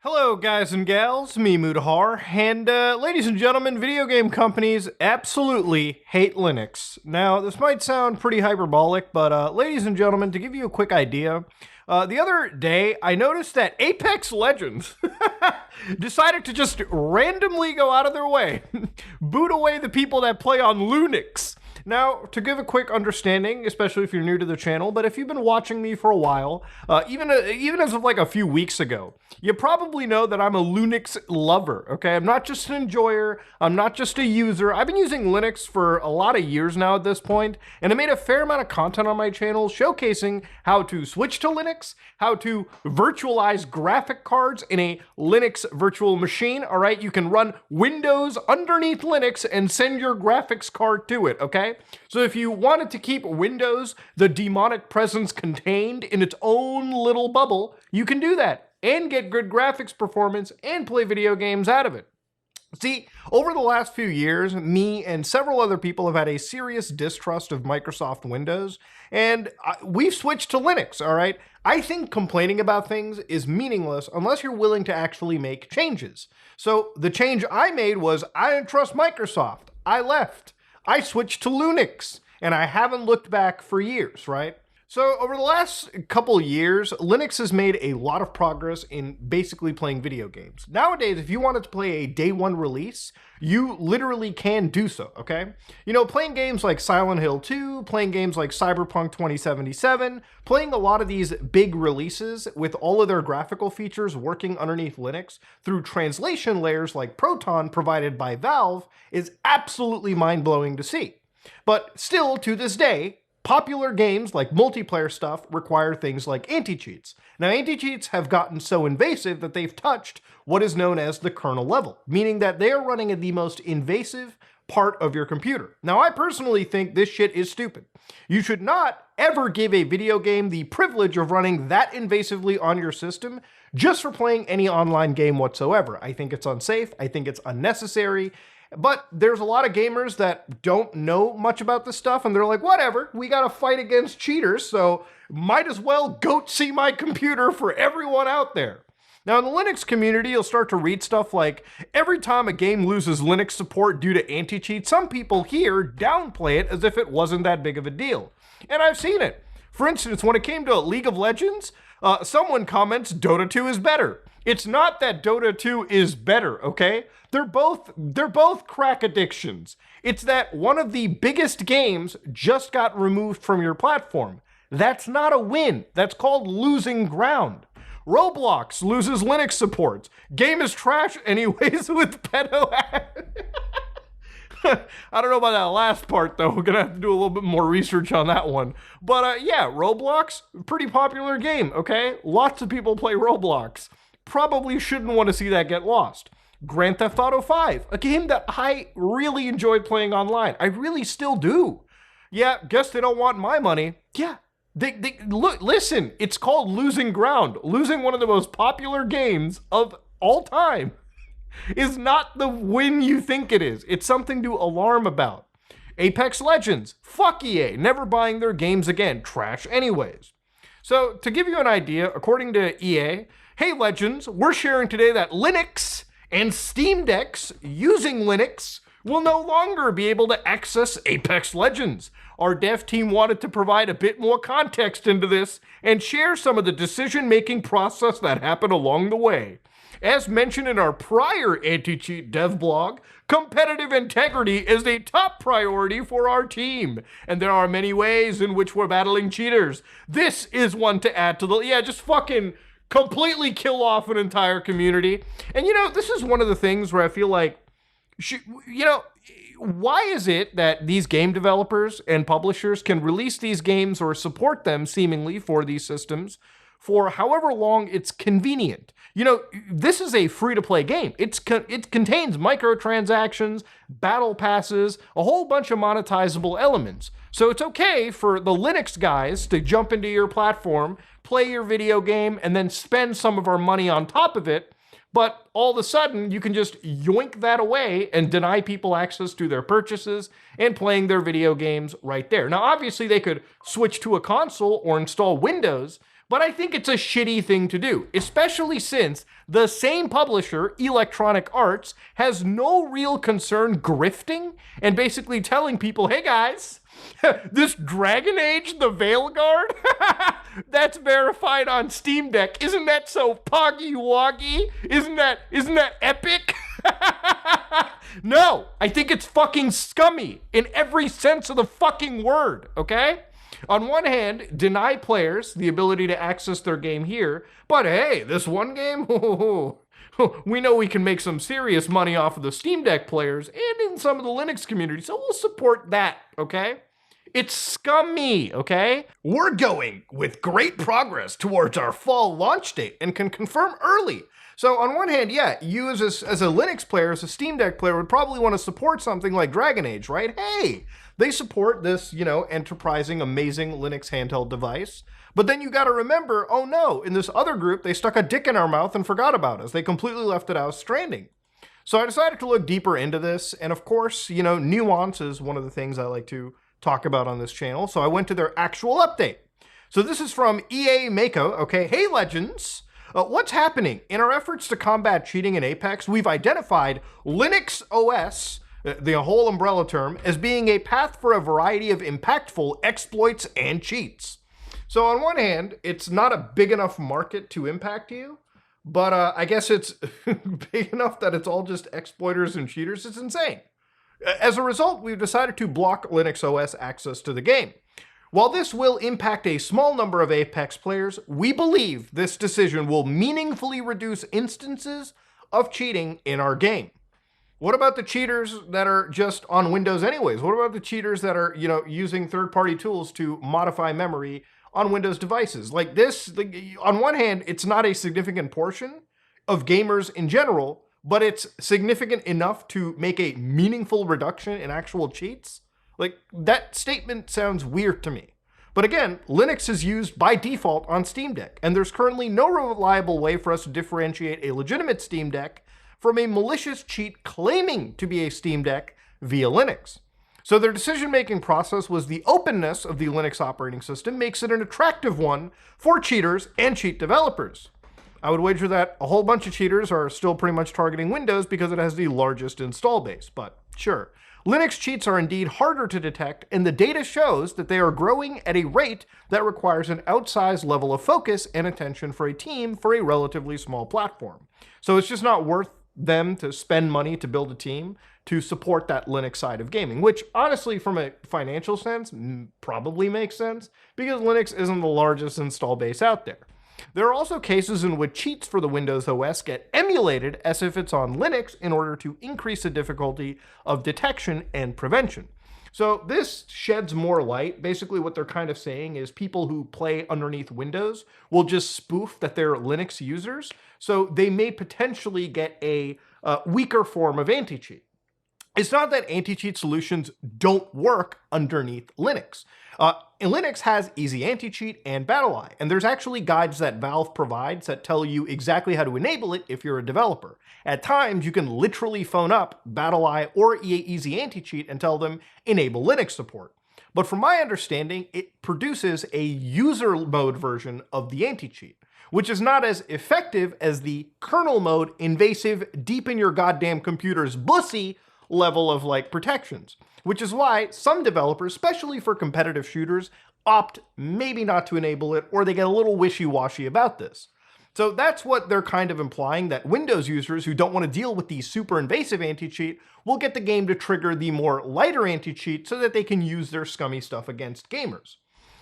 Hello guys and gals, me Mudahar, and ladies and gentlemen, video game companies absolutely hate Linux. Now, this might sound pretty hyperbolic, but ladies and gentlemen, to give you a quick idea, the other day I noticed that Apex Legends decided to just randomly go out of their way, boot away the people that play on Lunix. Now, to give a quick understanding, especially if you're new to the channel, but if you've been watching me for a while, even as of like a few weeks ago, you probably know that I'm a Lunix lover, okay? I'm not just an enjoyer, I'm not just a user. I've been using Linux for a lot of years now at this point, and I made a fair amount of content on my channel showcasing how to switch to Linux, how to virtualize graphic cards in a Linux virtual machine, all right? You can run Windows underneath Linux and send your graphics card to it, okay? So if you wanted to keep Windows, the demonic presence, contained in its own little bubble, you can do that and get good graphics performance and play video games out of it. See, over the last few years, me and several other people have had a serious distrust of Microsoft Windows, and we've switched to Linux, all right? I think complaining about things is meaningless unless you're willing to actually make changes. So the change I made was I didn't trust Microsoft. I left. I switched to Lunix, and I haven't looked back for years, right? So over the last couple years, Linux has made a lot of progress in basically playing video games. Nowadays, if you wanted to play a day one release, you literally can do so, okay? You know, playing games like Silent Hill 2, playing games like Cyberpunk 2077, playing a lot of these big releases with all of their graphical features working underneath Linux through translation layers like Proton provided by Valve is absolutely mind-blowing to see. But still, to this day, popular games like multiplayer stuff require things like anti-cheats. Now, anti-cheats have gotten so invasive that they've touched what is known as the kernel level, meaning that they are running at the most invasive part of your computer. Now, I personally think this shit is stupid. You should not ever give a video game the privilege of running that invasively on your system just for playing any online game whatsoever. I think it's unsafe, I think it's unnecessary, but there's a lot of gamers that don't know much about this stuff, and they're like, whatever, we gotta fight against cheaters, so might as well goat see my computer for everyone out there. Now, in the Linux community, you'll start to read stuff like, every time a game loses Linux support due to anti-cheat, some people here downplay it as if it wasn't that big of a deal. And I've seen it. For instance, when it came to League of Legends, someone comments, Dota 2 is better. It's not that Dota 2 is better, okay? They're both crack addictions. It's that one of the biggest games just got removed from your platform. That's not a win. That's called losing ground. Roblox loses Linux support. Game is trash anyways with pedo. I don't know about that last part, though. We're going to have to do a little bit more research on that one. But yeah, Roblox, pretty popular game, okay? Lots of people play Roblox. Probably shouldn't want to see that get lost. Grand Theft Auto 5, a game that I really enjoyed playing online. I really still do. Yeah, guess they don't want my money. Yeah, they look, listen, it's called losing ground. Losing one of the most popular games of all time is not the win you think it is. It's something to alarm about. Apex Legends, fuck EA, never buying their games again. Trash anyways. So, to give you an idea, according to EA, hey Legends, we're sharing today that Linux and Steam Decks using Linux will no longer be able to access Apex Legends. Our dev team wanted to provide a bit more context into this and share some of the decision-making process that happened along the way. As mentioned in our prior anti-cheat dev blog, competitive integrity is a top priority for our team, and there are many ways in which we're battling cheaters. This is one to add to the, just fucking completely kill off an entire community. And you know, this is one of the things where I feel like, why is it that these game developers and publishers can release these games or support them seemingly for these systems for however long it's convenient? You know, this is a free-to-play game. It contains microtransactions, battle passes, a whole bunch of monetizable elements. So it's okay for the Linux guys to jump into your platform, play your video game, and then spend some of our money on top of it. But all of a sudden, you can just yoink that away and deny people access to their purchases and playing their video games right there. Now, obviously, they could switch to a console or install Windows, but I think it's a shitty thing to do, especially since the same publisher, Electronic Arts, has no real concern grifting and basically telling people, hey guys, this Dragon Age the Veilguard, that's verified on Steam Deck. Isn't that so poggy-woggy? Isn't that epic? No, I think it's fucking scummy in every sense of the fucking word, okay? On one hand, deny players the ability to access their game here, but hey, this one game, we know we can make some serious money off of the Steam Deck players and in some of the Linux community, so we'll support that, okay? It's scummy, okay? We're going with great progress towards our fall launch date and can confirm early. So on one hand, yeah, you as a Linux player, as a Steam Deck player, would probably want to support something like Dragon Age, right? Hey, they support this, enterprising, amazing Linux handheld device. But then you got to remember, oh no, in this other group, they stuck a dick in our mouth and forgot about us. They completely left it out stranding. So I decided to look deeper into this. And of course, nuance is one of the things I like to talk about on this channel. So I went to their actual update. So this is from EA Mako, okay? Hey, Legends. What's happening? In our efforts to combat cheating in Apex, we've identified Linux OS, the whole umbrella term, as being a path for a variety of impactful exploits and cheats. So on one hand, it's not a big enough market to impact you, but I guess it's big enough that it's all just exploiters and cheaters. It's insane. As a result, we've decided to block Linux OS access to the game. While this will impact a small number of Apex players, we believe this decision will meaningfully reduce instances of cheating in our game. What about the cheaters that are just on Windows anyways? What about the cheaters that are, using third-party tools to modify memory on Windows devices? Like this, on one hand, it's not a significant portion of gamers in general, but it's significant enough to make a meaningful reduction in actual cheats. Like, that statement sounds weird to me. But again, Linux is used by default on Steam Deck, and there's currently no reliable way for us to differentiate a legitimate Steam Deck from a malicious cheat claiming to be a Steam Deck via Linux. So their decision-making process was the openness of the Linux operating system makes it an attractive one for cheaters and cheat developers. I would wager that a whole bunch of cheaters are still pretty much targeting Windows because it has the largest install base, but sure. Linux cheats are indeed harder to detect, and the data shows that they are growing at a rate that requires an outsized level of focus and attention for a team for a relatively small platform. So it's just not worth them to spend money to build a team to support that Linux side of gaming, which honestly, from a financial sense, probably makes sense because Linux isn't the largest install base out there. There are also cases in which cheats for the Windows OS get emulated as if it's on Linux in order to increase the difficulty of detection and prevention. So this sheds more light. Basically what they're kind of saying is people who play underneath Windows will just spoof that they're Linux users, so they may potentially get a weaker form of anti-cheat. It's not that anti-cheat solutions don't work underneath Linux. Linux has Easy Anti-Cheat and BattlEye, and there's actually guides that Valve provides that tell you exactly how to enable it if you're a developer. At times, you can literally phone up BattlEye or EA Easy Anti-Cheat and tell them, enable Linux support. But from my understanding, it produces a user mode version of the anti-cheat, which is not as effective as the kernel mode invasive, deep in your goddamn computer's bussy level of protections, which is why some developers, especially for competitive shooters, opt maybe not to enable it, or they get a little wishy-washy about this. So that's what they're kind of implying, that Windows users who don't want to deal with the super invasive anti-cheat will get the game to trigger the more lighter anti-cheat so that they can use their scummy stuff against gamers.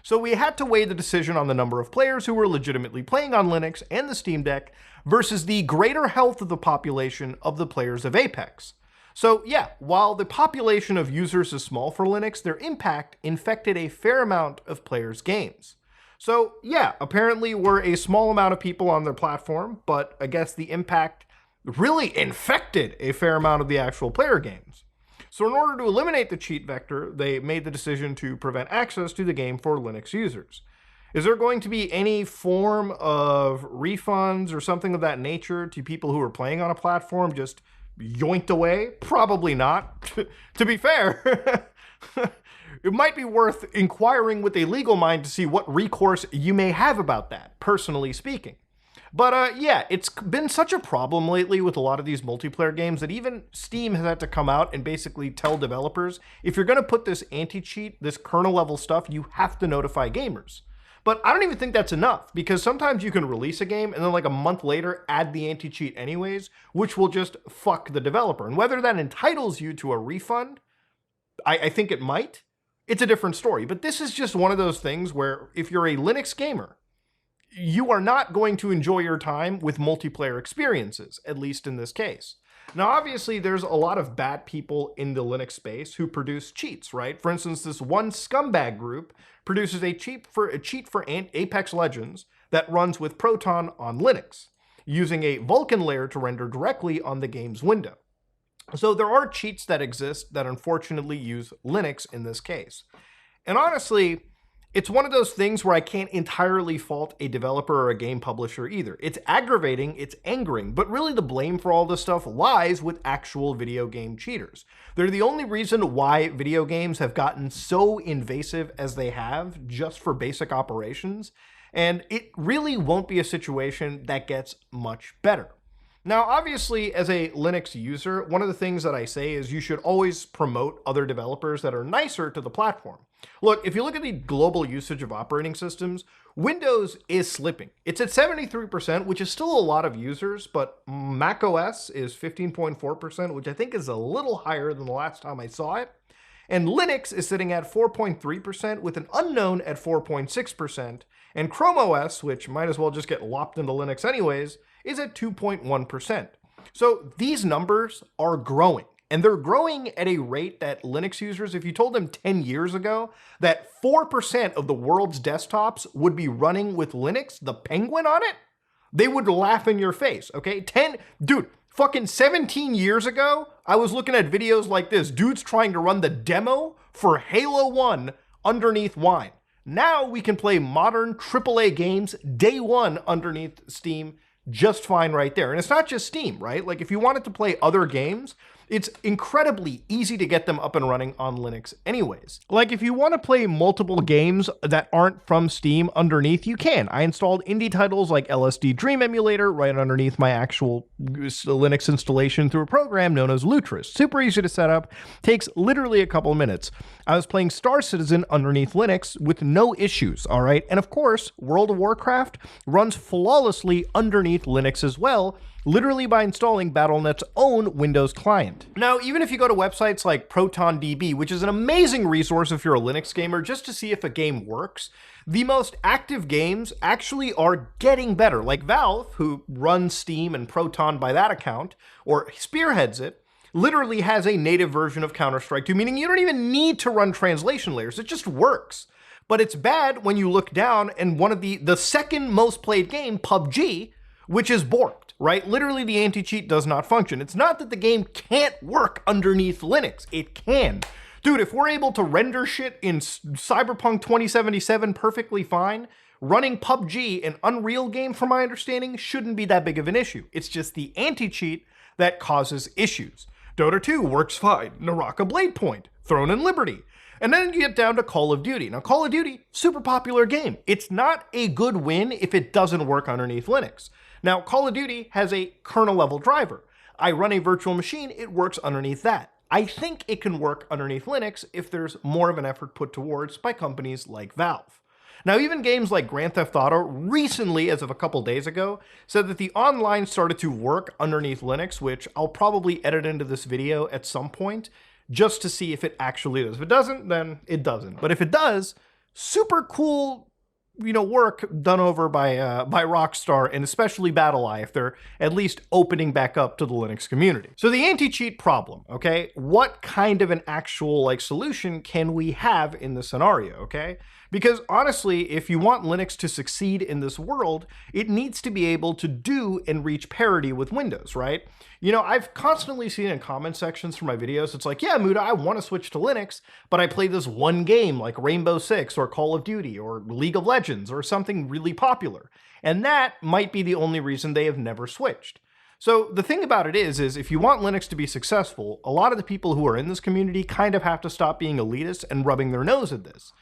So we had to weigh the decision on the number of players who were legitimately playing on Linux and the Steam Deck versus the greater health of the population of the players of Apex. So yeah, while the population of users is small for Linux, their impact infected a fair amount of players' games. So yeah, apparently we're a small amount of people on their platform, but I guess the impact really infected a fair amount of the actual player games. So in order to eliminate the cheat vector, they made the decision to prevent access to the game for Linux users. Is there going to be any form of refunds or something of that nature to people who are playing on a platform just yoinked away? Probably not. To be fair, it might be worth inquiring with a legal mind to see what recourse you may have about that, personally speaking. But yeah, it's been such a problem lately with a lot of these multiplayer games that even Steam has had to come out and basically tell developers, if you're going to put this anti-cheat, this kernel level stuff, you have to notify gamers. But I don't even think that's enough, because sometimes you can release a game and then like a month later add the anti-cheat anyways, which will just fuck the developer. And whether that entitles you to a refund, I think it might. It's a different story. But this is just one of those things where if you're a Linux gamer, you are not going to enjoy your time with multiplayer experiences, at least in this case. Now, obviously, there's a lot of bad people in the Linux space who produce cheats, right? For instance, this one scumbag group produces a cheat for Apex Legends that runs with Proton on Linux, using a Vulkan layer to render directly on the game's window. So there are cheats that exist that unfortunately use Linux in this case. And honestly, it's one of those things where I can't entirely fault a developer or a game publisher either. It's aggravating, it's angering, but really the blame for all this stuff lies with actual video game cheaters. They're the only reason why video games have gotten so invasive as they have just for basic operations, and it really won't be a situation that gets much better. Now, obviously, as a Linux user, one of the things that I say is you should always promote other developers that are nicer to the platform. Look, if you look at the global usage of operating systems, Windows is slipping. It's at 73%, which is still a lot of users, but macOS is 15.4%, which I think is a little higher than the last time I saw it. And Linux is sitting at 4.3% with an unknown at 4.6%. And Chrome OS, which might as well just get lopped into Linux anyways, is at 2.1%. So these numbers are growing. And they're growing at a rate that Linux users, if you told them 10 years ago that 4% of the world's desktops would be running with Linux, the Penguin on it, they would laugh in your face, okay? Dude, fucking 17 years ago, I was looking at videos like this. Dudes trying to run the demo for Halo 1 underneath Wine. Now we can play modern AAA games day one underneath Steam just fine right there. And it's not just Steam, right? Like if you wanted to play other games, it's incredibly easy to get them up and running on Linux anyways. Like if you want to play multiple games that aren't from Steam underneath, you can. I installed indie titles like LSD Dream Emulator right underneath my actual Linux installation through a program known as Lutris. Super easy to set up, takes literally a couple of minutes. I was playing Star Citizen underneath Linux with no issues, all right? And of course, World of Warcraft runs flawlessly underneath Linux as well, literally by installing Battle.net's own Windows client. Now, even if you go to websites like ProtonDB, which is an amazing resource if you're a Linux gamer, just to see if a game works, the most active games actually are getting better. Like Valve, who runs Steam and Proton by that account, or spearheads it, literally has a native version of Counter-Strike 2, meaning you don't even need to run translation layers, it just works. But it's bad when you look down and one of the second most played game, PUBG, which is borked, right? Literally the anti-cheat does not function. It's not that the game can't work underneath Linux, it can. Dude, if we're able to render shit in Cyberpunk 2077 perfectly fine, running PUBG, an Unreal game from my understanding, shouldn't be that big of an issue. It's just the anti-cheat that causes issues. Dota 2 works fine, Naraka Blade Point, Throne and Liberty. And then you get down to Call of Duty. Now, Call of Duty, super popular game. It's not a good win if it doesn't work underneath Linux. Now, Call of Duty has a kernel level driver. I run a virtual machine, it works underneath that. I think it can work underneath Linux if there's more of an effort put towards by companies like Valve. Now, even games like Grand Theft Auto recently, as of a couple days ago, said that the online started to work underneath Linux, which I'll probably edit into this video at some point, just to see if it actually does. If it doesn't, then it doesn't. But if it does, super cool, work done over by Rockstar and especially BattlEye, if they're at least opening back up to the Linux community. So the anti-cheat problem, okay? What kind of an actual solution can we have in this scenario, okay? Because honestly, if you want Linux to succeed in this world, it needs to be able to do and reach parity with Windows, right? I've constantly seen in comment sections for my videos, it's like, yeah, Muda, I want to switch to Linux, but I play this one game like Rainbow Six or Call of Duty or League of Legends or something really popular. And that might be the only reason they have never switched. So the thing about it is if you want Linux to be successful, a lot of the people who are in this community kind of have to stop being elitist and rubbing their nose at this.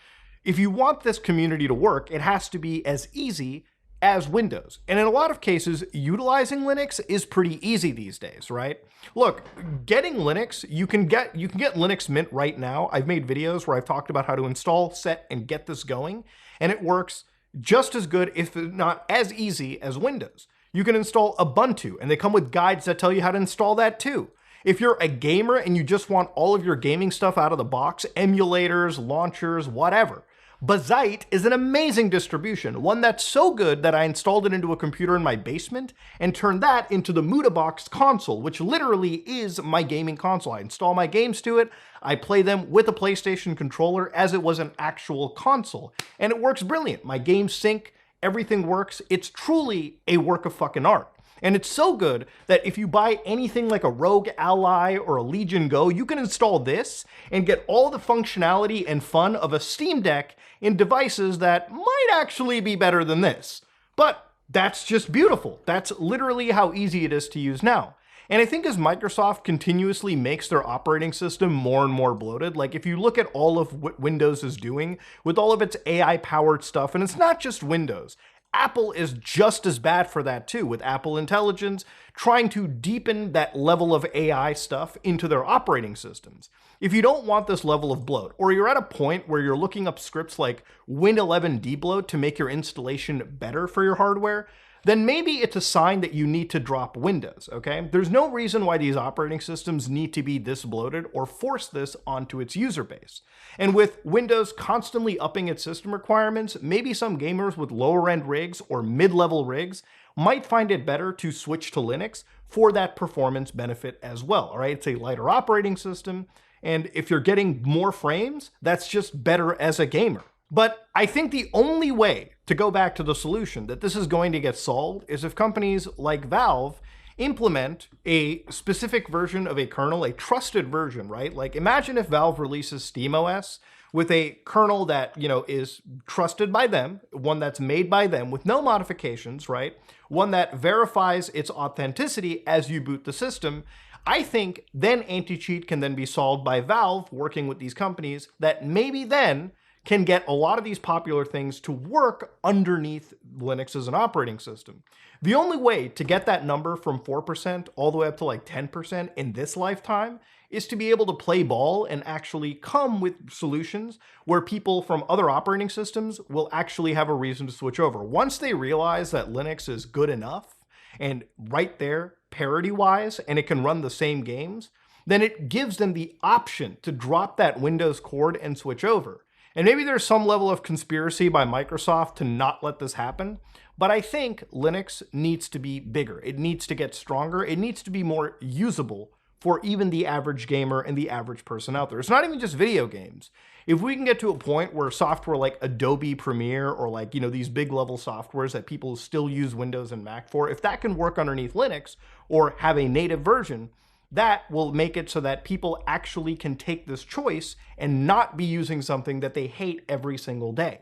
If you want this community to work, it has to be as easy as Windows. And in a lot of cases, utilizing Linux is pretty easy these days, right? Look, getting Linux, you can get Linux Mint right now. I've made videos where I've talked about how to install, set, and get this going, and it works just as good, if not as easy, as Windows. You can install Ubuntu, and they come with guides that tell you how to install that too. If you're a gamer and you just want all of your gaming stuff out of the box, emulators, launchers, whatever, Bazzite is an amazing distribution, one that's so good that I installed it into a computer in my basement and turned that into the Mutabox console, which literally is my gaming console. I install my games to it, I play them with a PlayStation controller as it was an actual console, and it works brilliant. My games sync, everything works. It's truly a work of fucking art. And it's so good that if you buy anything like a Rogue Ally or a Legion Go, you can install this and get all the functionality and fun of a Steam Deck in devices that might actually be better than this. But that's just beautiful. That's literally how easy it is to use now. And I think as Microsoft continuously makes their operating system more and more bloated, like if you look at all of what Windows is doing with all of its AI-powered stuff, and it's not just Windows, Apple is just as bad for that too, with Apple Intelligence trying to deepen that level of AI stuff into their operating systems. If you don't want this level of bloat, or you're at a point where you're looking up scripts like Win11 debloat to make your installation better for your hardware, then maybe it's a sign that you need to drop Windows, okay? There's no reason why these operating systems need to be this bloated or force this onto its user base. And with Windows constantly upping its system requirements, maybe some gamers with lower-end rigs or mid-level rigs might find it better to switch to Linux for that performance benefit as well, all right? It's a lighter operating system, and if you're getting more frames, that's just better as a gamer. But I think the only way to go back to the solution that this is going to get solved is if companies like Valve implement a specific version of a kernel, a trusted version, right? Like imagine if Valve releases SteamOS with a kernel that, is trusted by them, one that's made by them with no modifications, right? One that verifies its authenticity as you boot the system. I think then anti-cheat can then be solved by Valve working with these companies that maybe then can get a lot of these popular things to work underneath Linux as an operating system. The only way to get that number from 4% all the way up to like 10% in this lifetime is to be able to play ball and actually come with solutions where people from other operating systems will actually have a reason to switch over. Once they realize that Linux is good enough and right there parity-wise and it can run the same games, then it gives them the option to drop that Windows cord and switch over. And maybe there's some level of conspiracy by Microsoft to not let this happen, but I think Linux needs to be bigger. It needs to get stronger. It needs to be more usable for even the average gamer and the average person out there. It's not even just video games. If we can get to a point where software like Adobe Premiere or like, these big level softwares that people still use Windows and Mac for, if that can work underneath Linux or have a native version, that will make it so that people actually can take this choice and not be using something that they hate every single day.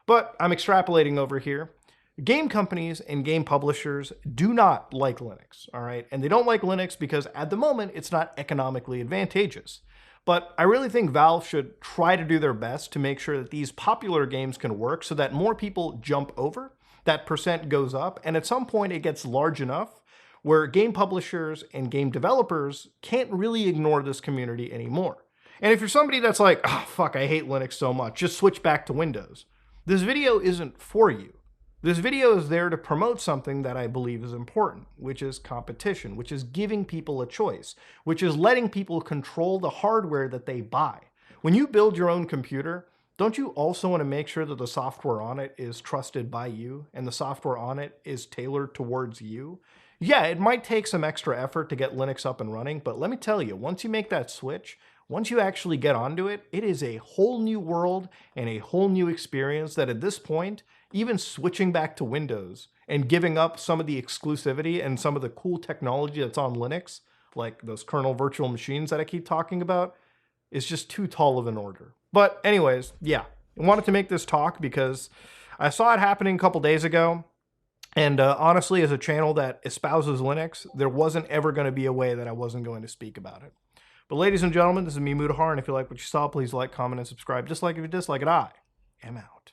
But I'm extrapolating over here. Game companies and game publishers do not like Linux, all right? And they don't like Linux because at the moment, it's not economically advantageous. But I really think Valve should try to do their best to make sure that these popular games can work so that more people jump over, that percent goes up, and at some point it gets large enough where game publishers and game developers can't really ignore this community anymore. And if you're somebody that's like, oh, fuck, I hate Linux so much, just switch back to Windows, this video isn't for you. This video is there to promote something that I believe is important, which is competition, which is giving people a choice, which is letting people control the hardware that they buy. When you build your own computer, don't you also want to make sure that the software on it is trusted by you and the software on it is tailored towards you? Yeah, it might take some extra effort to get Linux up and running, but let me tell you, once you make that switch, once you actually get onto it, it is a whole new world and a whole new experience that at this point, even switching back to Windows and giving up some of the exclusivity and some of the cool technology that's on Linux, like those kernel virtual machines that I keep talking about, is just too tall of an order. But anyways, yeah, I wanted to make this talk because I saw it happening a couple days ago. And honestly, as a channel that espouses Linux, there wasn't ever going to be a way that I wasn't going to speak about it. But ladies and gentlemen, this is me, Mutahar, and if you like what you saw, please like, comment, and subscribe. Just like if you dislike it, I am out.